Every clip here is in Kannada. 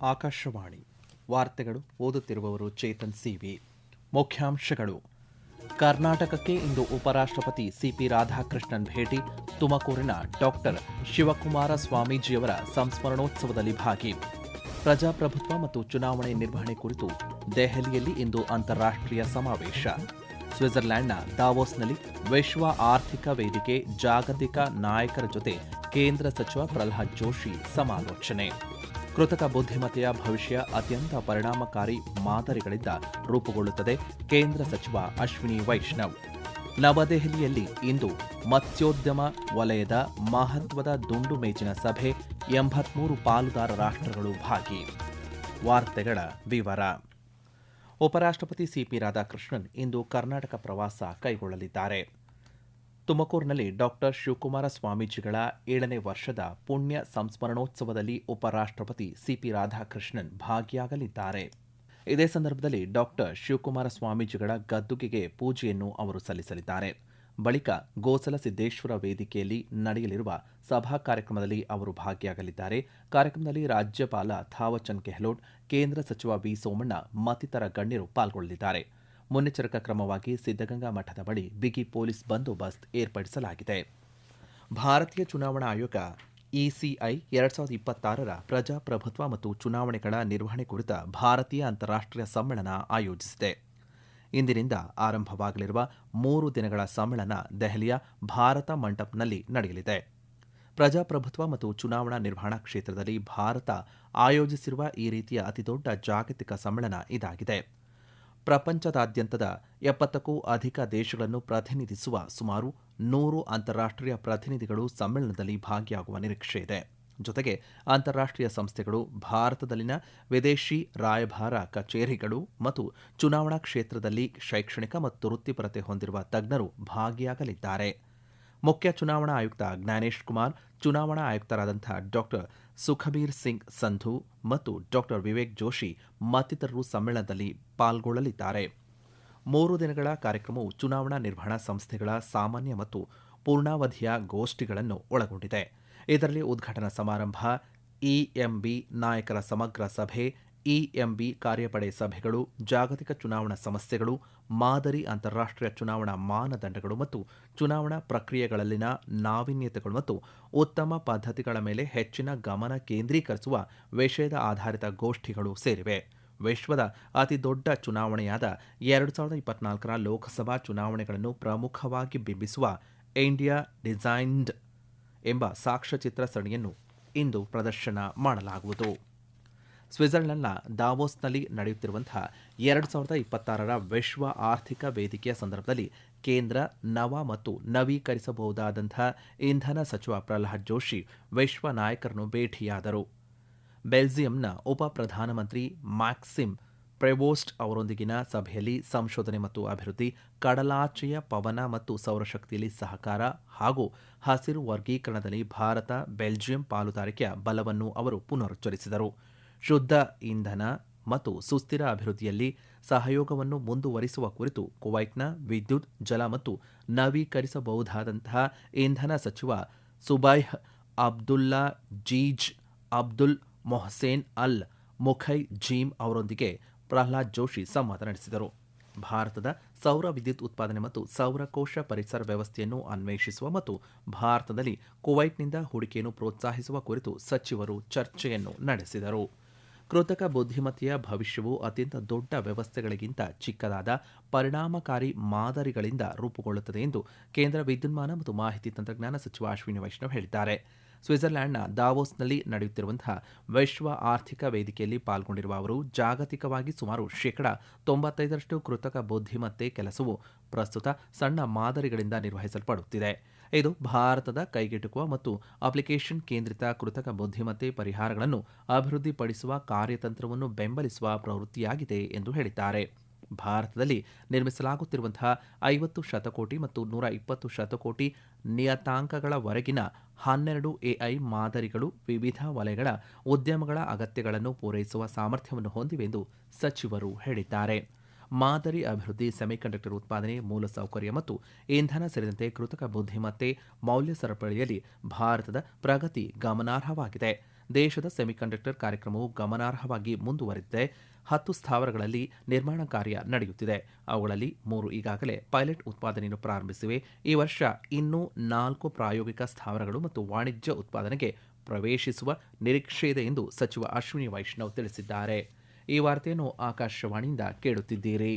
ಆಕಾಶವಾಣಿ ವಾರ್ತೆಗಳು ಓದುತ್ತಿರುವವರು ಚೇತನ್ ಸಿವಿ. ಮುಖ್ಯಾಂಶಗಳು: ಕರ್ನಾಟಕಕ್ಕೆ ಇಂದು ಉಪರಾಷ್ಟ್ರಪತಿ ಸಿಪಿ ರಾಧಾಕೃಷ್ಣನ್ ಭೇಟಿ. ತುಮಕೂರಿನ ಡಾಕ್ಟರ್ ಶಿವಕುಮಾರ ಸ್ವಾಮೀಜಿಯವರ ಸಂಸ್ಮರಣೋತ್ಸವದಲ್ಲಿ ಭಾಗಿ. ಪ್ರಜಾಪ್ರಭುತ್ವ ಮತ್ತು ಚುನಾವಣೆ ನಿರ್ವಹಣೆ ಕುರಿತು ದೆಹಲಿಯಲ್ಲಿ ಇಂದು ಅಂತಾರಾಷ್ಟ್ರೀಯ ಸಮಾವೇಶ. ಸ್ವಿಟ್ಜರ್ಲೆಂಡ್ನ ದಾವೋಸ್ನಲ್ಲಿ ವಿಶ್ವ ಆರ್ಥಿಕ ವೇದಿಕೆ ಜಾಗತಿಕ ನಾಯಕರ ಜೊತೆ ಕೇಂದ್ರ ಸಚಿವ ಪ್ರಹ್ಲಾದ್ ಜೋಶಿ ಸಮಾಲೋಚನೆ. ಕೃತಕ ಬುದ್ಧಿಮತ್ತೆಯ ಭವಿಷ್ಯ ಅತ್ಯಂತ ಪರಿಣಾಮಕಾರಿ ಮಾದರಿಗಳಿಂದ ರೂಪುಗೊಳ್ಳುತ್ತದೆ. ಕೇಂದ್ರ ಸಚಿವ ಅಶ್ವಿನಿ ವೈಷ್ಣವ್. ನವದೆಹಲಿಯಲ್ಲಿ ಇಂದು ಮತ್ಸ್ಯೋದ್ಯಮ ವಲಯದ ಮಹತ್ವದ ದುಂಡು ಮೇಜಿನ ಸಭೆ. 83 ಪಾಲುದಾರ ರಾಷ್ಟ್ರಗಳು ಭಾಗಿ. ವಾರ್ತೆಗಳ ವಿವರ. ಉಪರಾಷ್ಟ್ರಪತಿ ಸಿಪಿ ರಾಧಾಕೃಷ್ಣನ್ ಇಂದು ಕರ್ನಾಟಕ ಪ್ರವಾಸ ಕೈಗೊಳ್ಳಲಿದ್ದಾರೆ. ತುಮಕೂರಿನಲ್ಲಿ ಡಾಕ್ಟರ್ ಶಿವಕುಮಾರ ಸ್ವಾಮೀಜಿಗಳ 7ನೇ ವರ್ಷದ ಪುಣ್ಯ ಸಂಸ್ಮರಣೋತ್ಸವದಲ್ಲಿ ಉಪರಾಷ್ಟ್ರಪತಿ ಸಿಪಿ ರಾಧಾಕೃಷ್ಣನ್ ಭಾಗಿಯಾಗಲಿದ್ದಾರೆ. ಇದೇ ಸಂದರ್ಭದಲ್ಲಿ ಡಾಕ್ಟರ್ ಶಿವಕುಮಾರ ಸ್ವಾಮೀಜಿಗಳ ಗದ್ದುಗೆಗೆ ಪೂಜೆಯನ್ನು ಅವರು ಸಲ್ಲಿಸಲಿದ್ದಾರೆ. ಬಳಿಕ ಗೋಸಲ ಸಿದ್ದೇಶ್ವರ ವೇದಿಕೆಯಲ್ಲಿ ನಡೆಯಲಿರುವ ಸಭಾ ಕಾರ್ಯಕ್ರಮದಲ್ಲಿ ಅವರು ಭಾಗಿಯಾಗಲಿದ್ದಾರೆ. ಕಾರ್ಯಕ್ರಮದಲ್ಲಿ ರಾಜ್ಯಪಾಲ ಥಾವರ್ಚಂದ್ ಗೆಹ್ಲೋಟ್, ಕೇಂದ್ರ ಸಚಿವ ವಿ ಸೋಮಣ್ಣ ಮತ್ತಿತರ ಗಣ್ಯರು ಪಾಲ್ಗೊಳ್ಳಲಿದ್ದಾರೆ. ಮುನ್ನೆಚ್ಚರಿಕಾ ಕ್ರಮವಾಗಿ ಸಿದ್ದಗಂಗಾ ಮಠದ ಬಳಿ ಬಿಗಿ ಪೊಲೀಸ್ ಬಂದೋಬಸ್ತ್ ಏರ್ಪಡಿಸಲಾಗಿದೆ. ಭಾರತೀಯ ಚುನಾವಣಾ ಆಯೋಗ ಇಸಿಐ 2026ರ ಪ್ರಜಾಪ್ರಭುತ್ವ ಮತ್ತು ಚುನಾವಣೆಗಳ ನಿರ್ವಹಣೆ ಕುರಿತ ಭಾರತೀಯ ಅಂತಾರಾಷ್ಟ್ರೀಯ ಸಮ್ಮೇಳನ ಆಯೋಜಿಸಿದೆ. ಇಂದಿನಿಂದ ಆರಂಭವಾಗಲಿರುವ 3 ದಿನಗಳ ಸಮ್ಮೇಳನ ದೆಹಲಿಯ ಭಾರತ ಮಂಟಪ್ನಲ್ಲಿ ನಡೆಯಲಿದೆ. ಪ್ರಜಾಪ್ರಭುತ್ವ ಮತ್ತು ಚುನಾವಣಾ ನಿರ್ವಹಣಾ ಕ್ಷೇತ್ರದಲ್ಲಿ ಭಾರತ ಆಯೋಜಿಸಿರುವ ಈ ರೀತಿಯ ಅತಿದೊಡ್ಡ ಜಾಗತಿಕ ಸಮ್ಮೇಳನ ಇದಾಗಿದೆ. ಪ್ರಪಂಚದಾದ್ಯಂತದ 70ಕ್ಕೂ ಅಧಿಕ ದೇಶಗಳನ್ನು ಪ್ರತಿನಿಧಿಸುವ ಸುಮಾರು 100 ಅಂತಾರಾಷ್ಟ್ರೀಯ ಪ್ರತಿನಿಧಿಗಳು ಸಮ್ಮೇಳನದಲ್ಲಿ ಭಾಗಿಯಾಗುವ ನಿರೀಕ್ಷೆ ಇದೆ. ಜೊತೆಗೆ ಅಂತಾರಾಷ್ಟ್ರೀಯ ಸಂಸ್ಥೆಗಳು, ಭಾರತದಲ್ಲಿನ ವಿದೇಶಿ ರಾಯಭಾರ ಕಚೇರಿಗಳು ಮತ್ತು ಚುನಾವಣಾ ಕ್ಷೇತ್ರದಲ್ಲಿ ಶೈಕ್ಷಣಿಕ ಮತ್ತು ವೃತ್ತಿಪರತೆ ಹೊಂದಿರುವ ತಜ್ಞರು ಭಾಗಿಯಾಗಲಿದ್ದಾರೆ. ಮುಖ್ಯ ಚುನಾವಣಾ ಆಯುಕ್ತ ಜ್ಞಾನೇಶ್ ಕುಮಾರ್, ಚುನಾವಣಾ ಆಯುಕ್ತರಾದಂಥ ಡಾಕ್ಟರ್ ಸುಖಬೀರ್ ಸಿಂಗ್ ಸಂಧು ಮತ್ತು ಡಾಕ್ಟರ್ ವಿವೇಕ್ ಜೋಶಿ ಮತ್ತಿತರರು ಸಮ್ಮೇಳನದಲ್ಲಿ ಪಾಲ್ಗೊಳ್ಳಲಿದ್ದಾರೆ. 3 ದಿನಗಳ ಕಾರ್ಯಕ್ರಮವು ಚುನಾವಣಾ ನಿರ್ವಹಣಾ ಸಂಸ್ಥೆಗಳ ಸಾಮಾನ್ಯ ಮತ್ತು ಪೂರ್ಣಾವಧಿಯ ಗೋಷ್ಠಿಗಳನ್ನು ಒಳಗೊಂಡಿದೆ. ಇದರಲ್ಲಿ ಉದ್ಘಾಟನಾ ಸಮಾರಂಭ, ಇಎಂಬಿ ನಾಯಕರ ಸಮಗ್ರ ಸಭೆ, ಇಎಂಬಿ ಕಾರ್ಯಪಡೆ ಸಭೆಗಳು, ಜಾಗತಿಕ ಚುನಾವಣಾ ಸಮಸ್ಯೆಗಳು, ಮಾದರಿ ಅಂತಾರಾಷ್ಟ್ರೀಯ ಚುನಾವಣಾ ಮಾನದಂಡಗಳು ಮತ್ತು ಚುನಾವಣಾ ಪ್ರಕ್ರಿಯೆಗಳಲ್ಲಿನ ನಾವೀನ್ಯತೆಗಳು ಮತ್ತು ಉತ್ತಮ ಪದ್ಧತಿಗಳ ಮೇಲೆ ಹೆಚ್ಚಿನ ಗಮನ ಕೇಂದ್ರೀಕರಿಸುವ ವಿಷಯದ ಆಧಾರಿತ ಗೋಷ್ಠಿಗಳು ಸೇರಿವೆ. ವಿಶ್ವದ ಅತಿದೊಡ್ಡ ಚುನಾವಣೆಯಾದ 2024ರ ಲೋಕಸಭಾ ಚುನಾವಣೆಗಳನ್ನು ಪ್ರಮುಖವಾಗಿ ಬಿಂಬಿಸುವ ಇಂಡಿಯಾ ಡಿಸೈನ್ಡ್ ಎಂಬ ಸಾಕ್ಷ್ಯಚಿತ್ರ ಸರಣಿಯನ್ನು ಇಂದು ಪ್ರದರ್ಶನ ಮಾಡಲಾಗುವುದು. ಸ್ವಿಟ್ಜರ್ಲೆಂಡ್ನ ದಾವೋಸ್ನಲ್ಲಿ ನಡೆಯುತ್ತಿರುವಂತಹ 2026ರ ವಿಶ್ವ ಆರ್ಥಿಕ ವೇದಿಕೆಯ ಸಂದರ್ಭದಲ್ಲಿ ಕೇಂದ್ರ ನವ ಮತ್ತು ನವೀಕರಿಸಬಹುದಾದಂಥ ಇಂಧನ ಸಚಿವ ಪ್ರಹ್ಲಾದ್ ಜೋಶಿ ವಿಶ್ವ ನಾಯಕರನ್ನು ಭೇಟಿಯಾದರು. ಬೆಲ್ಜಿಯಂನ ಉಪ ಪ್ರಧಾನಮಂತ್ರಿ ಮ್ಯಾಕ್ಸಿಮ್ ಪ್ರೆವೋಸ್ಟ್ ಅವರೊಂದಿಗಿನ ಸಭೆಯಲ್ಲಿ ಸಂಶೋಧನೆ ಮತ್ತು ಅಭಿವೃದ್ಧಿ, ಕಡಲಾಚೆಯ ಪವನ ಮತ್ತು ಸೌರಶಕ್ತಿಯಲ್ಲಿ ಸಹಕಾರ ಹಾಗೂ ಹಸಿರು ವರ್ಗೀಕರಣದಲ್ಲಿ ಭಾರತ ಬೆಲ್ಜಿಯಂ ಪಾಲುದಾರಿಕೆಯ ಬಲವನ್ನು ಅವರು ಪುನರುಚ್ಚರಿಸಿದರು. ಶುದ್ಧ ಇಂಧನ ಮತ್ತು ಸುಸ್ಥಿರ ಅಭಿವೃದ್ಧಿಯಲ್ಲಿ ಸಹಯೋಗವನ್ನು ಮುಂದುವರಿಸುವ ಕುರಿತು ಕುವೈಟ್ನ ವಿದ್ಯುತ್, ಜಲ ಮತ್ತು ನವೀಕರಿಸಬಹುದಾದಂತಹ ಇಂಧನ ಸಚಿವ ಸುಬೈಹ್ ಅಬ್ದುಲ್ಲಾ ಜೀಜ್ ಅಬ್ದುಲ್ ಮೊಹಸೇನ್ ಅಲ್ ಮುಖೈಜೀಮ್ ಅವರೊಂದಿಗೆ ಪ್ರಹ್ಲಾದ್ ಜೋಶಿ ಸಂವಾದ ನಡೆಸಿದರು. ಭಾರತದ ಸೌರ ವಿದ್ಯುತ್ ಉತ್ಪಾದನೆ ಮತ್ತು ಸೌರಕೋಶ ಪರಿಸರ ವ್ಯವಸ್ಥೆಯನ್ನು ಅನ್ವೇಷಿಸುವ ಮತ್ತು ಭಾರತದಲ್ಲಿ ಕುವೈಟ್ನಿಂದ ಹೂಡಿಕೆಯನ್ನು ಪ್ರೋತ್ಸಾಹಿಸುವ ಕುರಿತು ಸಚಿವರು ಚರ್ಚೆಯನ್ನು ನಡೆಸಿದರು. ಕೃತಕ ಬುದ್ಧಿಮತ್ತೆಯ ಭವಿಷ್ಯವು ಅತ್ಯಂತ ದೊಡ್ಡ ವ್ಯವಸ್ಥೆಗಳಿಗಿಂತ ಚಿಕ್ಕದಾದ ಪರಿಣಾಮಕಾರಿ ಮಾದರಿಗಳಿಂದ ರೂಪುಗೊಳ್ಳುತ್ತದೆ ಎಂದು ಕೇಂದ್ರ ವಿದ್ಯುನ್ಮಾನ ಮತ್ತು ಮಾಹಿತಿ ತಂತ್ರಜ್ಞಾನ ಸಚಿವ ಅಶ್ವಿನಿ ವೈಷ್ಣವ್ ಹೇಳಿದ್ದಾರೆ. ಸ್ವಿಟ್ಜರ್ಲೆಂಡ್ನ ದಾವೋಸ್ನಲ್ಲಿ ನಡೆಯುತ್ತಿರುವಂತಹ ವಿಶ್ವ ಆರ್ಥಿಕ ವೇದಿಕೆಯಲ್ಲಿ ಪಾಲ್ಗೊಂಡಿರುವ ಅವರು ಜಾಗತಿಕವಾಗಿ ಸುಮಾರು 95% ಕೃತಕ ಬುದ್ಧಿಮತ್ತೆ ಕೆಲಸವು ಪ್ರಸ್ತುತ ಸಣ್ಣ ಮಾದರಿಗಳಿಂದ ನಿರ್ವಹಿಸಲ್ಪಡುತ್ತಿದೆ. ಇದು ಭಾರತದ ಕೈಗೆಟುಕುವ ಮತ್ತು ಅಪ್ಲಿಕೇಶನ್ ಕೇಂದ್ರಿತ ಕೃತಕ ಬುದ್ಧಿಮತ್ತೆ ಪರಿಹಾರಗಳನ್ನು ಅಭಿವೃದ್ಧಿಪಡಿಸುವ ಕಾರ್ಯತಂತ್ರವನ್ನು ಬೆಂಬಲಿಸುವ ಪ್ರವೃತ್ತಿಯಾಗಿದೆ ಎಂದು ಹೇಳಿದ್ದಾರೆ. ಭಾರತದಲ್ಲಿ ನಿರ್ಮಿಸಲಾಗುತ್ತಿರುವಂತಹ 50 ಶತಕೋಟಿ ಮತ್ತು 120 ಶತಕೋಟಿ ನಿಯತಾಂಕಗಳವರೆಗಿನ 12 ಎಐ ಮಾದರಿಗಳು ವಿವಿಧ ವಲಯಗಳ ಉದ್ಯಮಗಳ ಅಗತ್ಯಗಳನ್ನು ಪೂರೈಸುವ ಸಾಮರ್ಥ್ಯವನ್ನು ಹೊಂದಿವೆ ಎಂದು ಸಚಿವರು ಹೇಳಿದ್ದಾರೆ. ಮಾದರಿ ಅಭಿವೃದ್ಧಿ, ಸೆಮಿಕಂಡಕ್ಟರ್ ಉತ್ಪಾದನೆ, ಮೂಲಸೌಕರ್ಯ ಮತ್ತು ಇಂಧನ ಸೇರಿದಂತೆ ಕೃತಕ ಬುದ್ಧಿಮತ್ತೆ ಮೌಲ್ಯ ಸರಪಳಿಯಲ್ಲಿ ಭಾರತದ ಪ್ರಗತಿ ಗಮನಾರ್ಹವಾಗಿದೆ. ದೇಶದ ಸೆಮಿಕಂಡಕ್ಟರ್ ಕಾರ್ಯಕ್ರಮವು ಗಮನಾರ್ಹವಾಗಿ ಮುಂದುವರಿದಿದೆ. 10 ಸ್ಥಾವರಗಳಲ್ಲಿ ನಿರ್ಮಾಣ ಕಾರ್ಯ ನಡೆಯುತ್ತಿದೆ. ಅವುಗಳಲ್ಲಿ 3 ಈಗಾಗಲೇ ಪೈಲಟ್ ಉತ್ಪಾದನೆಯನ್ನು ಪ್ರಾರಂಭಿಸಿವೆ. ಈ ವರ್ಷ ಇನ್ನೂ 4 ಪ್ರಾಯೋಗಿಕ ಸ್ಥಾವರಗಳು ಮತ್ತು ವಾಣಿಜ್ಯ ಉತ್ಪಾದನೆಗೆ ಪ್ರವೇಶಿಸುವ ನಿರೀಕ್ಷೆ ಇದೆ ಎಂದು ಸಚಿವ ಅಶ್ವಿನಿ ವೈಷ್ಣವ್ ತಿಳಿಸಿದ್ದಾರೆ. ಈ ವಾರ್ತೆಯನ್ನು ಆಕಾಶವಾಣಿಯಿಂದ ಕೇಳುತ್ತಿದ್ದೀರಿ.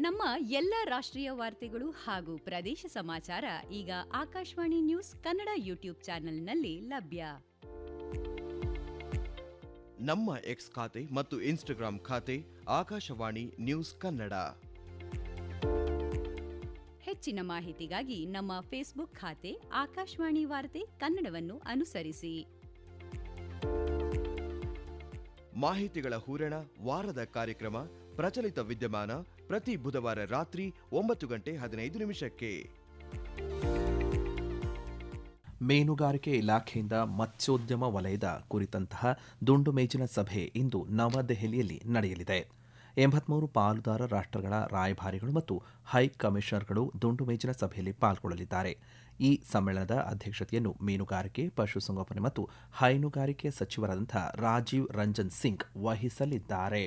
ನಮ್ಮ ಎಲ್ಲ ರಾಷ್ಟ್ರೀಯ ವಾರ್ತೆಗಳು ಹಾಗೂ ಪ್ರದೇಶ ಸಮಾಚಾರ ಈಗ ಆಕಾಶವಾಣಿ ನ್ಯೂಸ್ ಕನ್ನಡ ಯೂಟ್ಯೂಬ್ ಚಾನೆಲ್ನಲ್ಲಿ ಲಭ್ಯ. ನಮ್ಮ ಎಕ್ಸ್ ಖಾತೆ ಮತ್ತು ಇನ್ಸ್ಟಾಗ್ರಾಂ ಖಾತೆ ಆಕಾಶವಾಣಿ ನ್ಯೂಸ್ ಕನ್ನಡ. ಹೆಚ್ಚಿನ ಮಾಹಿತಿಗಾಗಿ ನಮ್ಮ ಫೇಸ್ಬುಕ್ ಖಾತೆ ಆಕಾಶವಾಣಿ ವಾರ್ತೆ ಕನ್ನಡವನ್ನು ಅನುಸರಿಸಿ. ಮಾಹಿತಿಗಳ ಹೂರಣ, ವಾರದ ಕಾರ್ಯಕ್ರಮ, ಪ್ರಚಲಿತ ವಿದ್ಯಮಾನ ಪ್ರತಿ ಬುಧವಾರ ರಾತ್ರಿ 9:15 ಮೀನುಗಾರಿಕೆ ಇಲಾಖೆಯಿಂದ ಮತ್ಸ್ಯೋದ್ಯಮ ವಲಯದ ಕುರಿತಂತಹ ದುಂಡು ಮೇಜಿನ ಸಭೆ ಇಂದು ನವದೆಹಲಿಯಲ್ಲಿ ನಡೆಯಲಿದೆ. 83 ಪಾಲುದಾರ ರಾಷ್ಟ್ರಗಳ ರಾಯಭಾರಿಗಳು ಮತ್ತು ಹೈ ಕಮಿಷನರ್ಗಳು ದುಂಡು ಮೇಜಿನ ಸಭೆಯಲ್ಲಿ ಪಾಲ್ಗೊಳ್ಳಲಿದ್ದಾರೆ. ಈ ಸಮ್ಮೇಳನದ ಅಧ್ಯಕ್ಷತೆಯನ್ನು ಮೀನುಗಾರಿಕೆ, ಪಶುಸಂಗೋಪನೆ ಮತ್ತು ಹೈನುಗಾರಿಕೆ ಸಚಿವರಾದಂಥ ರಾಜೀವ್ ರಂಜನ್ ಸಿಂಗ್ ವಹಿಸಲಿದ್ದಾರೆ.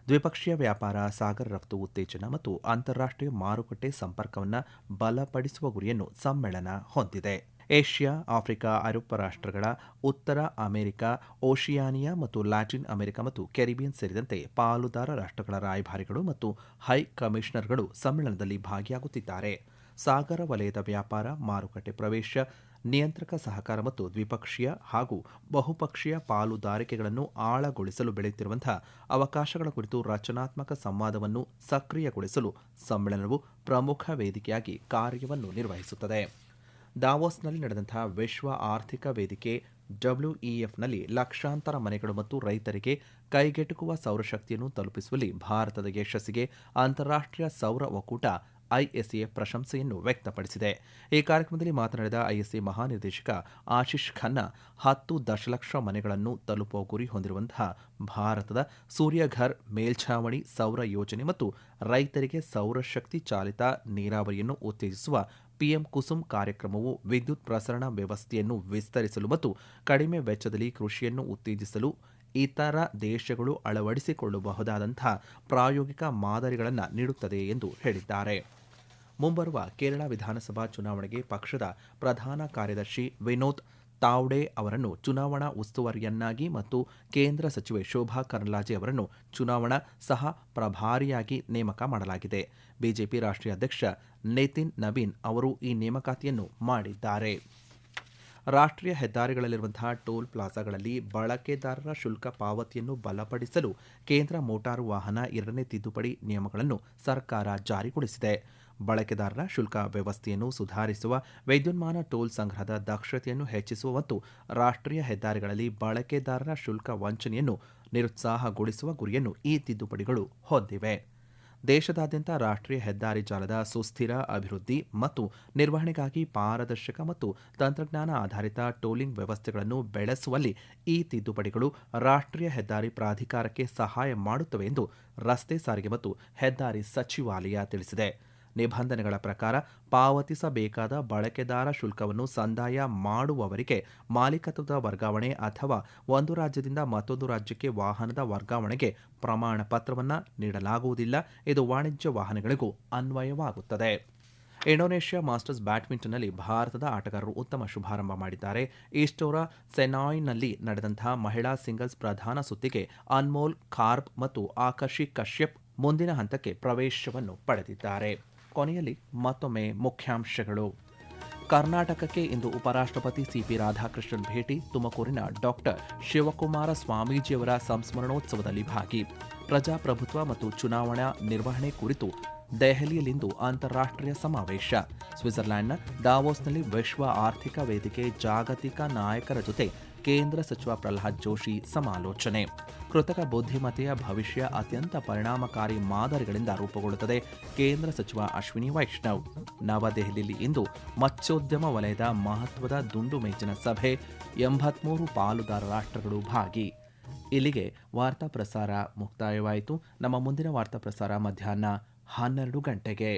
ದ್ವಿಪಕ್ಷೀಯ ವ್ಯಾಪಾರ, ಸಾಗರ ರಫ್ತು ಉತ್ತೇಜನ ಮತ್ತು ಅಂತಾರಾಷ್ಟ್ರೀಯ ಮಾರುಕಟ್ಟೆ ಸಂಪರ್ಕವನ್ನು ಬಲಪಡಿಸುವ ಗುರಿಯನ್ನು ಸಮ್ಮೇಳನ ಹೊಂದಿದೆ. ಏಷ್ಯಾ, ಆಫ್ರಿಕಾ, ಐರೋಪ್ಯ ರಾಷ್ಟ್ರಗಳ, ಉತ್ತರ ಅಮೆರಿಕ, ಓಷಿಯಾನಿಯಾ ಮತ್ತು ಲ್ಯಾಟಿನ್ ಅಮೆರಿಕ ಮತ್ತು ಕೆರಿಬಿಯನ್ ಸೇರಿದಂತೆ ಪಾಲುದಾರ ರಾಷ್ಟ್ರಗಳ ರಾಯಭಾರಿಗಳು ಮತ್ತು ಹೈ ಕಮಿಷನರ್ಗಳು ಸಮ್ಮೇಳನದಲ್ಲಿ ಭಾಗಿಯಾಗುತ್ತಿದ್ದಾರೆ. ಸಾಗರ ವಲಯದ ವ್ಯಾಪಾರ, ಮಾರುಕಟ್ಟೆ ಪ್ರವೇಶ, ನಿಯಂತ್ರಕ ಸಹಕಾರ ಮತ್ತು ದ್ವಿಪಕ್ಷೀಯ ಹಾಗೂ ಬಹುಪಕ್ಷೀಯ ಪಾಲುದಾರಿಕೆಗಳನ್ನು ಆಳಗೊಳಿಸಲು ಬೆಳೆಯುತ್ತಿರುವಂತಹ ಅವಕಾಶಗಳ ಕುರಿತು ರಚನಾತ್ಮಕ ಸಂವಾದವನ್ನು ಸಕ್ರಿಯಗೊಳಿಸಲು ಸಮ್ಮೇಳನವು ಪ್ರಮುಖ ವೇದಿಕೆಯಾಗಿ ಕಾರ್ಯವನ್ನು ನಿರ್ವಹಿಸುತ್ತದೆ. ದಾವೋಸ್ನಲ್ಲಿ ನಡೆದಂತಹ ವಿಶ್ವ ಆರ್ಥಿಕ ವೇದಿಕೆ WEFನಲ್ಲಿ ಲಕ್ಷಾಂತರ ಮನೆಗಳು ಮತ್ತು ರೈತರಿಗೆ ಕೈಗೆಟುಕುವ ಸೌರಶಕ್ತಿಯನ್ನು ತಲುಪಿಸುವಲ್ಲಿ ಭಾರತದ ಯಶಸ್ಸಿಗೆ ಅಂತಾರಾಷ್ಟ್ರೀಯ ಸೌರ ಒಕ್ಕೂಟ ISA ಪ್ರಶಂಸೆಯನ್ನು ವ್ಯಕ್ತಪಡಿಸಿದೆ. ಈ ಕಾರ್ಯಕ್ರಮದಲ್ಲಿ ಮಾತನಾಡಿದ ISA ಮಹಾನಿರ್ದೇಶಕ ಆಶೀಶ್ ಖನ್ನಾ, 10 ದಶಲಕ್ಷ ಮನೆಗಳನ್ನು ತಲುಪುವ ಗುರಿ ಹೊಂದಿರುವಂತಹ ಭಾರತದ ಸೂರ್ಯಘರ್ ಮೇಲ್ಛಾವಣಿ ಸೌರ ಯೋಜನೆ ಮತ್ತು ರೈತರಿಗೆ ಸೌರಶಕ್ತಿ ಚಾಲಿತ ನೀರಾವರಿಯನ್ನು ಉತ್ತೇಜಿಸುವ PM ಕುಸುಮ್ ಕಾರ್ಯಕ್ರಮವು ವಿದ್ಯುತ್ ಪ್ರಸರಣ ವ್ಯವಸ್ಥೆಯನ್ನು ವಿಸ್ತರಿಸಲು ಮತ್ತು ಕಡಿಮೆ ವೆಚ್ಚದಲ್ಲಿ ಕೃಷಿಯನ್ನು ಉತ್ತೇಜಿಸಲು ಇತರ ದೇಶಗಳು ಅಳವಡಿಸಿಕೊಳ್ಳಬಹುದಾದಂತಹ ಪ್ರಾಯೋಗಿಕ ಮಾದರಿಗಳನ್ನು ನೀಡುತ್ತದೆ ಎಂದು ಹೇಳಿದ್ದಾರೆ. ಮುಂಬರುವ ಕೇರಳ ವಿಧಾನಸಭಾ ಚುನಾವಣೆಗೆ ಪಕ್ಷದ ಪ್ರಧಾನ ಕಾರ್ಯದರ್ಶಿ ವಿನೋದ್ ತಾವ್ಡೆ ಅವರನ್ನು ಚುನಾವಣಾ ಉಸ್ತುವಾರಿಯನ್ನಾಗಿ ಮತ್ತು ಕೇಂದ್ರ ಸಚಿವೆ ಶೋಭಾ ಕರಂದ್ಲಾಜೆ ಅವರನ್ನು ಚುನಾವಣಾ ಸಹ ಪ್ರಭಾರಿಯಾಗಿ ನೇಮಕ ಮಾಡಲಾಗಿದೆ. ಬಿಜೆಪಿ ರಾಷ್ಟ್ರೀಯ ಅಧ್ಯಕ್ಷ ನಿತಿನ್ ನವೀನ್ ಅವರು ಈ ನೇಮಕಾತಿಯನ್ನು ಮಾಡಿದ್ದಾರೆ. ರಾಷ್ಟ್ರೀಯ ಹೆದ್ದಾರಿಗಳಲ್ಲಿರುವಂತಹ ಟೋಲ್ ಪ್ಲಾಜಾಗಳಲ್ಲಿ ಬಳಕೆದಾರರ ಶುಲ್ಕ ಪಾವತಿಯನ್ನು ಬಲಪಡಿಸಲು ಕೇಂದ್ರ ಮೋಟಾರು ವಾಹನ 2ನೇ ತಿದ್ದುಪಡಿ ನಿಯಮಗಳನ್ನು ಸರ್ಕಾರ ಜಾರಿಗೊಳಿಸಿದೆ. ಬಳಕೆದಾರರ ಶುಲ್ಕ ವ್ಯವಸ್ಥೆಯನ್ನು ಸುಧಾರಿಸುವ, ವಿದ್ಯುನ್ಮಾನ ಟೋಲ್ ಸಂಗ್ರಹದ ದಕ್ಷತೆಯನ್ನು ಹೆಚ್ಚಿಸುವ ಮತ್ತು ರಾಷ್ಟ್ರೀಯ ಹೆದ್ದಾರಿಗಳಲ್ಲಿ ಬಳಕೆದಾರರ ಶುಲ್ಕ ವಂಚನೆಯನ್ನು ನಿರುತ್ಸಾಹಗೊಳಿಸುವ ಗುರಿಯನ್ನು ಈ ತಿದ್ದುಪಡಿಗಳು ಹೊಂದಿವೆ. ದೇಶದಾದ್ಯಂತ ರಾಷ್ಟ್ರೀಯ ಹೆದ್ದಾರಿ ಜಾಲದ ಸುಸ್ಥಿರ ಅಭಿವೃದ್ಧಿ ಮತ್ತು ನಿರ್ವಹಣೆಗಾಗಿ ಪಾರದರ್ಶಕ ಮತ್ತು ತಂತ್ರಜ್ಞಾನ ಆಧಾರಿತ ಟೋಲಿಂಗ್ ವ್ಯವಸ್ಥೆಗಳನ್ನು ಬೆಳೆಸುವಲ್ಲಿ ಈ ತಿದ್ದುಪಡಿಗಳು ರಾಷ್ಟ್ರೀಯ ಹೆದ್ದಾರಿ ಪ್ರಾಧಿಕಾರಕ್ಕೆ ಸಹಾಯ ಮಾಡುತ್ತವೆ ಎಂದು ರಸ್ತೆ ಸಾರಿಗೆ ಮತ್ತು ಹೆದ್ದಾರಿ ಸಚಿವಾಲಯ ತಿಳಿಸಿದೆ. ನಿಬಂಧನೆಗಳ ಪ್ರಕಾರ ಪಾವತಿಸಬೇಕಾದ ಬಳಕೆದಾರ ಶುಲ್ಕವನ್ನು ಸಂದಾಯ ಮಾಡುವವರಿಗೆ ಮಾಲೀಕತ್ವದ ವರ್ಗಾವಣೆ ಅಥವಾ ಒಂದು ರಾಜ್ಯದಿಂದ ಮತ್ತೊಂದು ರಾಜ್ಯಕ್ಕೆ ವಾಹನದ ವರ್ಗಾವಣೆಗೆ ಪ್ರಮಾಣ ಪತ್ರವನ್ನು ನೀಡಲಾಗುವುದಿಲ್ಲ. ಇದು ವಾಣಿಜ್ಯ ವಾಹನಗಳಿಗೂ ಅನ್ವಯವಾಗುತ್ತದೆ. ಇಂಡೋನೇಷ್ಯಾ ಮಾಸ್ಟರ್ಸ್ ಬ್ಯಾಡ್ಮಿಂಟನ್ನಲ್ಲಿ ಭಾರತದ ಆಟಗಾರರು ಉತ್ತಮ ಶುಭಾರಂಭ ಮಾಡಿದ್ದಾರೆ. ಈಸ್ಟೋರಾ ಸೆನಾಯ್ನಲ್ಲಿ ನಡೆದಂತಹ ಮಹಿಳಾ ಸಿಂಗಲ್ಸ್ ಪ್ರಧಾನ ಸುತ್ತಿಗೆ ಅನ್ಮೋಲ್ ಕಾರ್ಪ್ ಮತ್ತು ಆಕರ್ಷಿ ಕಶ್ಯಪ್ ಮುಂದಿನ ಹಂತಕ್ಕೆ ಪ್ರವೇಶವನ್ನು ಪಡೆದಿದ್ದಾರೆ. ಕೊನೆಯಲ್ಲಿ ಮತ್ತೊಮ್ಮೆ ಮುಖ್ಯಾಂಶಗಳು. ಕರ್ನಾಟಕಕ್ಕೆ ಇಂದು ಉಪರಾಷ್ಟ್ರಪತಿ ಸಿಪಿ ರಾಧಾಕೃಷ್ಣನ್ ಭೇಟಿ. ತುಮಕೂರಿನ ಡಾಕ್ಟರ್ ಶಿವಕುಮಾರ ಸ್ವಾಮೀಜಿಯವರ ಸಂಸ್ಮರಣೋತ್ಸವದಲ್ಲಿ ಭಾಗಿ. ಪ್ರಜಾಪ್ರಭುತ್ವ ಮತ್ತು ಚುನಾವಣಾ ನಿರ್ವಹಣೆ ಕುರಿತು ದೆಹಲಿಯಲ್ಲಿಂದು ಅಂತಾರಾಷ್ಟ್ರೀಯ ಸಮಾವೇಶ. ಸ್ವಿಟ್ಜರ್ಲೆಂಡ್ನ ದಾವೋಸ್ನಲ್ಲಿ ವಿಶ್ವ ಆರ್ಥಿಕ ವೇದಿಕೆ ಜಾಗತಿಕ ನಾಯಕರ ಜೊತೆ ಕೇಂದ್ರ ಸಚಿವ ಪ್ರಹ್ಲಾದ್ ಜೋಶಿ ಸಮಾಲೋಚನೆ. ಕೃತಕ ಬುದ್ಧಿಮತ್ತೆಯ ಭವಿಷ್ಯ ಅತ್ಯಂತ ಪರಿಣಾಮಕಾರಿ ಮಾದರಿಗಳಿಂದ ರೂಪುಗೊಳ್ಳುತ್ತದೆ. ಕೇಂದ್ರ ಸಚಿವ ಅಶ್ವಿನಿ ವೈಷ್ಣವ್. ನವದೆಹಲಿಯಲ್ಲಿ ಇಂದು ಮತ್ಸ್ಯೋದ್ಯಮ ವಲಯದ ಮಹತ್ವದ ದುಂಡು ಮೇಜಿನ ಸಭೆ. 83 ಪಾಲುದಾರ ರಾಷ್ಟ್ರಗಳು ಭಾಗಿ. ಇಲ್ಲಿಗೆ ವಾರ್ತಾ ಪ್ರಸಾರ ಮುಕ್ತಾಯವಾಯಿತು. ನಮ್ಮ ಮುಂದಿನ ವಾರ್ತಾ ಪ್ರಸಾರ ಮಧ್ಯಾಹ್ನ 12 ಗಂಟೆಗೆ.